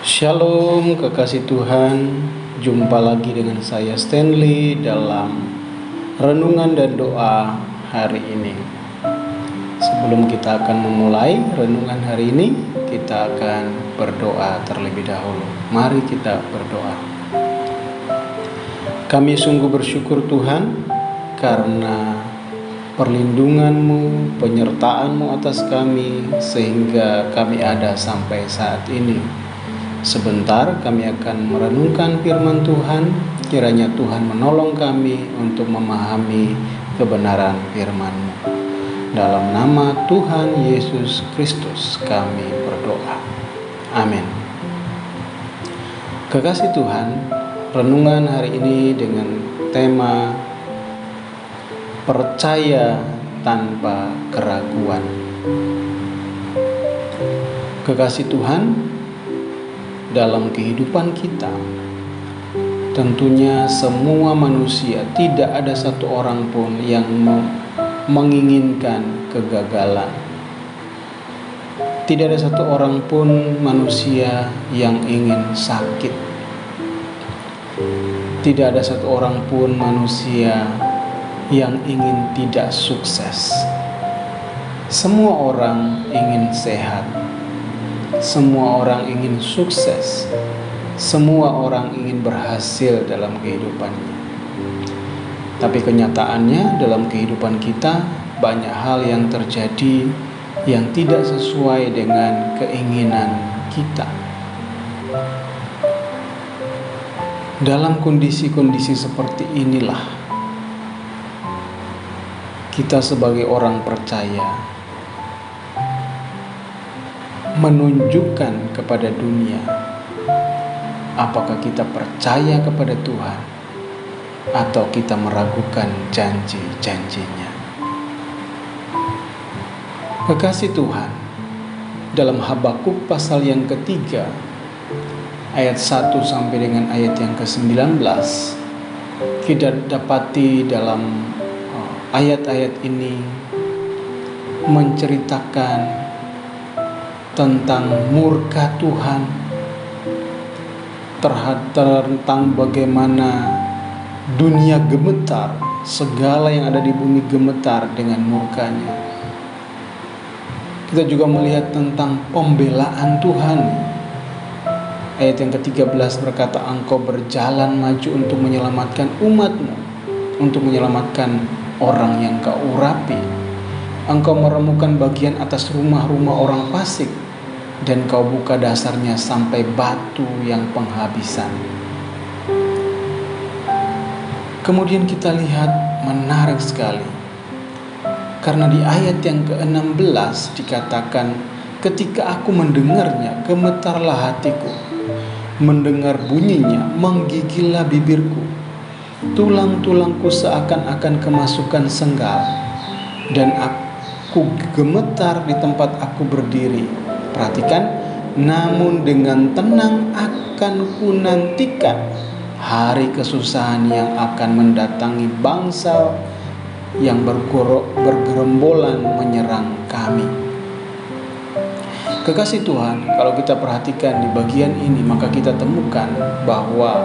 Shalom kekasih Tuhan. Jumpa lagi dengan saya Stanley dalam renungan dan doa hari ini. Sebelum kita akan memulai renungan hari ini, kita akan berdoa terlebih dahulu. Mari kita berdoa. Kami sungguh bersyukur Tuhan karena perlindungan-Mu, penyertaan-Mu atas kami sehingga kami ada sampai saat ini. Sebentar kami akan merenungkan firman Tuhan. Kiranya Tuhan menolong kami untuk memahami kebenaran firman-Mu. Dalam nama Tuhan Yesus Kristus kami berdoa. Amin. Kekasih Tuhan, renungan hari ini dengan tema percaya tanpa keraguan. Kekasih Tuhan, dalam kehidupan kita, tentunya semua manusia, tidak ada satu orang pun yang menginginkan kegagalan. Tidak ada satu orang pun manusia yang ingin sakit. Tidak ada satu orang pun manusia yang ingin tidak sukses. Semua orang ingin sehat. Semua orang ingin sukses. Semua orang ingin berhasil dalam kehidupannya. Tapi kenyataannya dalam kehidupan kita banyak hal yang terjadi yang tidak sesuai dengan keinginan kita. Dalam kondisi-kondisi seperti inilah kita sebagai orang percaya menunjukkan kepada dunia apakah kita percaya kepada Tuhan atau kita meragukan janji-janjinya. Kekasih Tuhan, dalam Habakuk pasal yang ketiga ayat 1 sampai dengan ayat yang ke-19, kita dapati dalam ayat-ayat ini menceritakan tentang murka Tuhan, tentang bagaimana dunia gemetar, segala yang ada di bumi gemetar dengan murkanya. Kita juga melihat tentang pembelaan Tuhan. Ayat yang ke-13 berkata, Engkau berjalan maju untuk menyelamatkan umat-Mu, untuk menyelamatkan orang yang Kau urapi. Engkau meremukan bagian atas rumah-rumah orang fasik, dan Kau buka dasarnya sampai batu yang penghabisan. Kemudian kita lihat menarik sekali, karena di ayat yang ke-16 dikatakan, ketika aku mendengarnya, gemetarlah hatiku, mendengar bunyinya, menggigillah bibirku, tulang-tulangku seakan-akan kemasukan senggal, dan aku gemetar di tempat aku berdiri. Perhatikan, namun dengan tenang akan kunantikan hari kesusahan yang akan mendatangi bangsa yang bergerombolan menyerang kami. Kekasih Tuhan, kalau kita perhatikan di bagian ini, maka kita temukan bahwa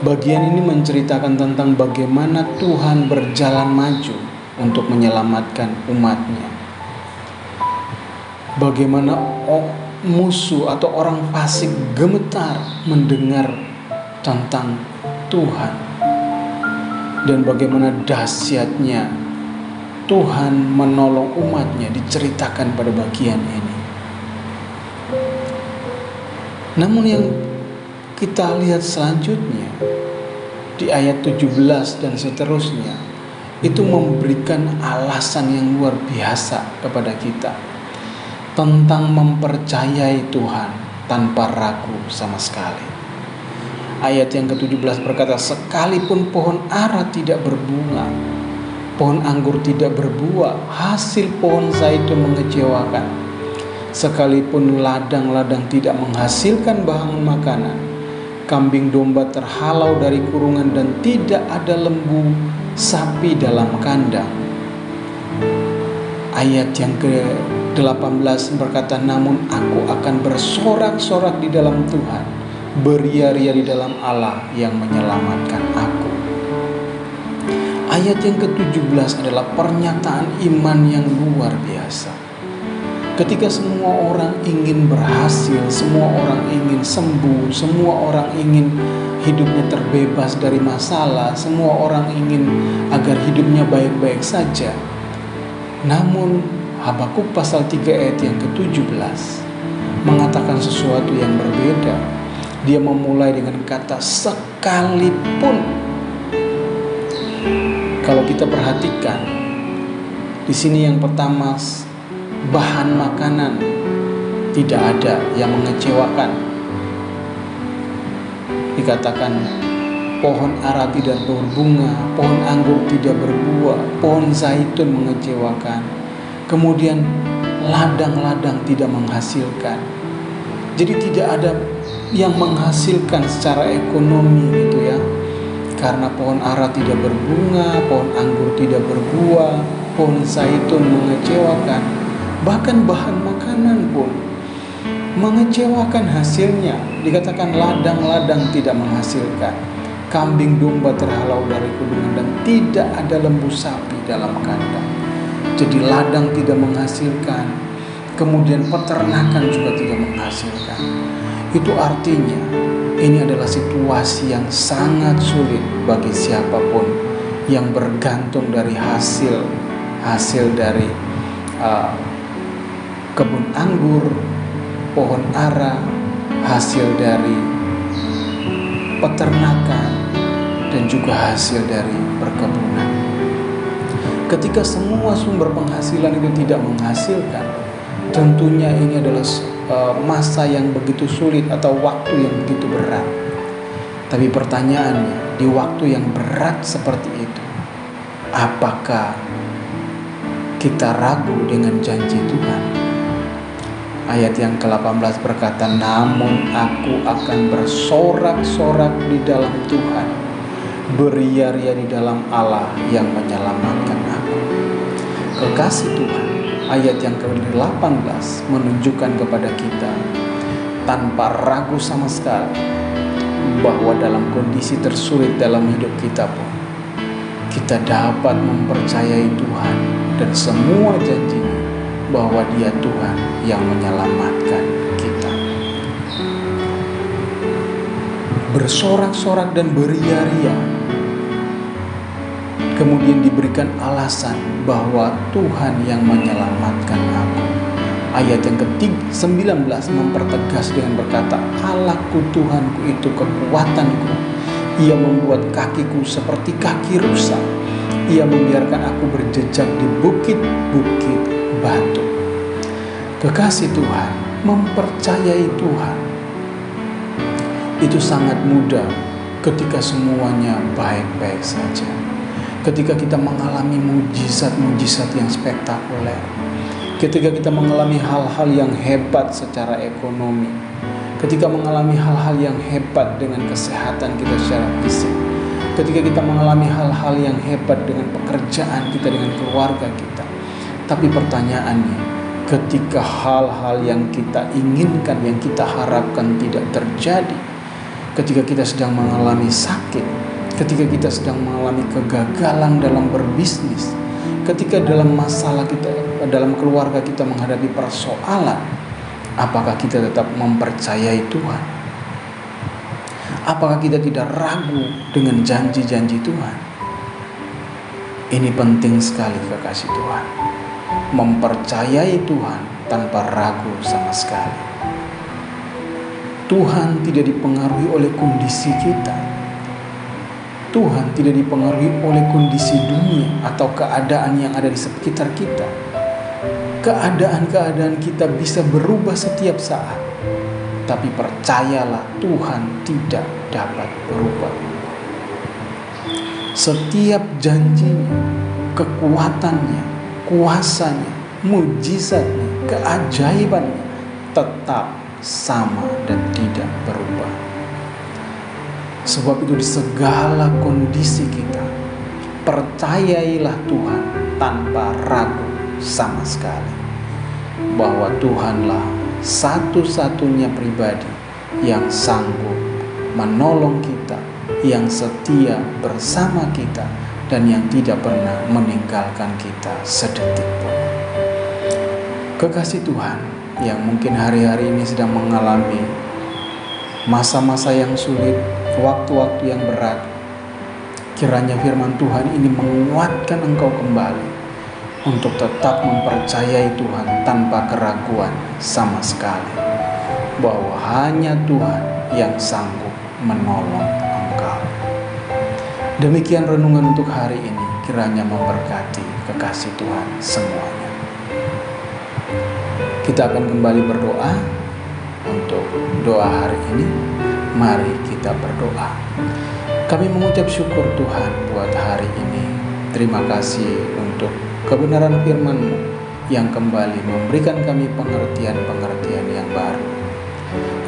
bagian ini menceritakan tentang bagaimana Tuhan berjalan maju untuk menyelamatkan umatnya. Bagaimana musuh atau orang fasik gemetar mendengar tentang Tuhan, dan bagaimana dahsyatnya Tuhan menolong umatnya diceritakan pada bagian ini. Namun yang kita lihat selanjutnya di ayat 17 dan seterusnya, itu memberikan alasan yang luar biasa kepada kita tentang mempercayai Tuhan tanpa ragu sama sekali. Ayat yang ke-17 berkata, sekalipun pohon ara tidak berbunga, pohon anggur tidak berbuah, hasil pohon zaitun mengecewakan, sekalipun ladang-ladang tidak menghasilkan bahan makanan, kambing domba terhalau dari kurungan, dan tidak ada lembu sapi dalam kandang. Ayat yang ke 18 berkata, namun aku akan bersorak-sorak di dalam Tuhan, beria-ria di dalam Allah yang menyelamatkan aku. Ayat yang ke-17 adalah pernyataan iman yang luar biasa. Ketika semua orang ingin berhasil, semua orang ingin sembuh, semua orang ingin hidupnya terbebas dari masalah, semua orang ingin agar hidupnya baik-baik saja. Namun Habakuk pasal 3 ayat yang ke-17 mengatakan sesuatu yang berbeda. Dia memulai dengan kata sekalipun. Kalau kita perhatikan di sini yang pertama, bahan makanan tidak ada yang mengecewakan. Dikatakan pohon ara tidak berbunga, pohon anggur tidak berbuah, pohon zaitun mengecewakan. Kemudian ladang-ladang tidak menghasilkan. Jadi tidak ada yang menghasilkan secara ekonomi gitu ya. Karena pohon ara tidak berbunga, pohon anggur tidak berbuah, pohon zaitun mengecewakan. Bahkan bahan makanan pun mengecewakan hasilnya. Dikatakan ladang-ladang tidak menghasilkan. Kambing domba terhalau dari kudungan dan tidak ada lembu sapi dalam kandang. Jadi ladang tidak menghasilkan, kemudian peternakan juga tidak menghasilkan. Itu artinya ini adalah situasi yang sangat sulit bagi siapapun yang bergantung dari hasil dari kebun anggur, pohon ara, hasil dari peternakan, dan juga hasil dari perkebunan. Ketika semua sumber penghasilan itu tidak menghasilkan, tentunya ini adalah masa yang begitu sulit atau waktu yang begitu berat. Tapi pertanyaannya, di waktu yang berat seperti itu, apakah kita ragu dengan janji Tuhan? Ayat yang ke-18 berkata, namun aku akan bersorak-sorak di dalam Tuhan, beria-ria di dalam Allah yang menyelamatkan aku. Kekasih Tuhan, ayat yang ke-18 menunjukkan kepada kita tanpa ragu sama sekali bahwa dalam kondisi tersulit dalam hidup kita pun kita dapat mempercayai Tuhan dan semua janjinya, bahwa Dia Tuhan yang menyelamatkan kita. Bersorak-sorak dan beria-ria, kemudian diberikan alasan bahwa Tuhan yang menyelamatkan aku. Ayat yang ke-19 mempertegas dengan berkata, Allahku Tuhanku itu kekuatanku. Ia membuat kakiku seperti kaki rusa. Ia membiarkan aku berjejak di bukit-bukit batu. Kekasih Tuhan, mempercayai Tuhan itu sangat mudah ketika semuanya baik-baik saja. Ketika kita mengalami mujizat-mujizat yang spektakuler, ketika kita mengalami hal-hal yang hebat secara ekonomi, ketika mengalami hal-hal yang hebat dengan kesehatan kita secara fisik, ketika kita mengalami hal-hal yang hebat dengan pekerjaan kita, dengan keluarga kita. Tapi pertanyaannya, ketika hal-hal yang kita inginkan, yang kita harapkan tidak terjadi, ketika kita sedang mengalami sakit, ketika kita sedang mengalami kegagalan dalam berbisnis, ketika dalam masalah kita, dalam keluarga kita menghadapi persoalan, apakah kita tetap mempercayai Tuhan? Apakah kita tidak ragu dengan janji-janji Tuhan? Ini penting sekali, kekasih Tuhan. Mempercayai Tuhan tanpa ragu sama sekali. Tuhan tidak dipengaruhi oleh kondisi kita. Tuhan tidak dipengaruhi oleh kondisi dunia atau keadaan yang ada di sekitar kita. Keadaan-keadaan kita bisa berubah setiap saat. Tapi percayalah, Tuhan tidak dapat berubah. Setiap janjinya, kekuatannya, kuasanya, mujizatnya, keajaibannya tetap sama dan tidak berubah. Sebab itu di segala kondisi kita, percayailah Tuhan tanpa ragu sama sekali. bahwa Tuhanlah satu-satunya pribadi yang sanggup menolong kita, yang setia bersama kita, dan yang tidak pernah meninggalkan kita sedetik pun. Kekasih Tuhan yang mungkin hari-hari ini sedang mengalami masa-masa yang sulit, waktu-waktu yang berat, kiranya firman Tuhan ini menguatkan engkau kembali untuk tetap mempercayai Tuhan tanpa keraguan sama sekali, bahwa hanya Tuhan yang sanggup menolong engkau. Demikian renungan untuk hari ini, kiranya memberkati kekasih Tuhan semuanya. Kita akan kembali berdoa. Untuk doa hari ini, mari kita berdoa. Kami mengucap syukur Tuhan buat hari ini. Terima kasih untuk kebenaran firman-Mu yang kembali memberikan kami pengertian-pengertian yang baru.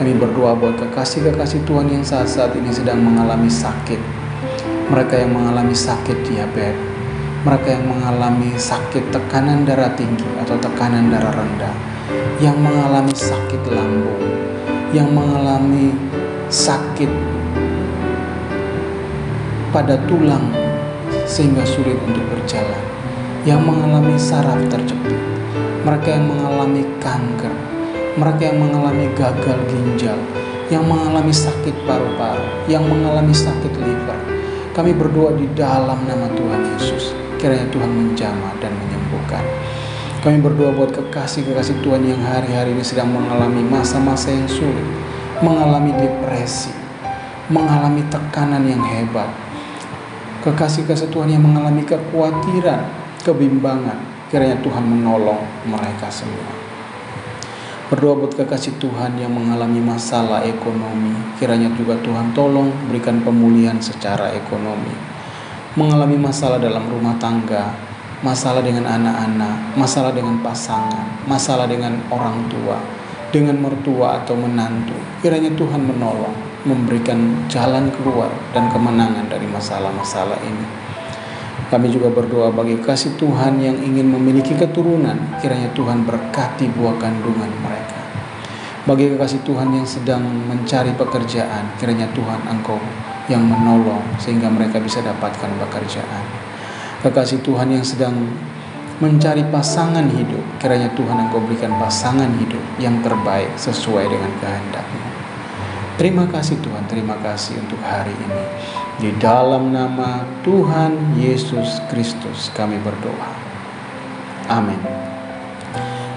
Kami berdoa buat kekasih-kekasih Tuhan yang saat-saat ini sedang mengalami sakit. Mereka yang mengalami sakit diabetes, mereka yang mengalami sakit tekanan darah tinggi atau tekanan darah rendah, yang mengalami sakit lambung, yang mengalami sakit pada tulang sehingga sulit untuk berjalan, yang mengalami saraf terjepit, mereka yang mengalami kanker, mereka yang mengalami gagal ginjal, yang mengalami sakit paru-paru, yang mengalami sakit liver. Kami berdoa di dalam nama Tuhan Yesus, kiranya Tuhan menjamah dan menyembuhkan. Kami berdoa buat kekasih-kekasih Tuhan yang hari-hari ini sedang mengalami masa-masa yang sulit, mengalami depresi, mengalami tekanan yang hebat. Kekasih-kekasih Tuhan yang mengalami kekhawatiran, kebimbangan, kiranya Tuhan menolong mereka semua. Berdoa buat kekasih Tuhan yang mengalami masalah ekonomi, kiranya juga Tuhan tolong berikan pemulihan secara ekonomi. Mengalami masalah dalam rumah tangga, masalah dengan anak-anak, masalah dengan pasangan, masalah dengan orang tua, dengan mertua atau menantu, kiranya Tuhan menolong, memberikan jalan keluar dan kemenangan dari masalah-masalah ini. Kami juga berdoa bagi kasih Tuhan yang ingin memiliki keturunan, kiranya Tuhan berkati buah kandungan mereka. Bagi kekasih Tuhan yang sedang mencari pekerjaan, kiranya Tuhan Engkau yang menolong sehingga mereka bisa dapatkan pekerjaan. Kekasih Tuhan yang sedang mencari pasangan hidup, kiranya Tuhan Engkau berikan pasangan hidup yang terbaik sesuai dengan kehendak-Mu. Terima kasih Tuhan, terima kasih untuk hari ini. Di dalam nama Tuhan Yesus Kristus kami berdoa. Amin.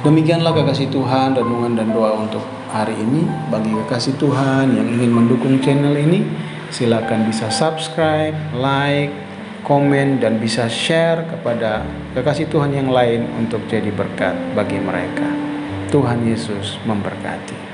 Demikianlah kekasih Tuhan, renungan dan doa untuk hari ini. Bagi kekasih Tuhan yang ingin mendukung channel ini, silakan bisa subscribe, like, komen, dan bisa share kepada kekasih Tuhan yang lain untuk jadi berkat bagi mereka. Tuhan Yesus memberkati.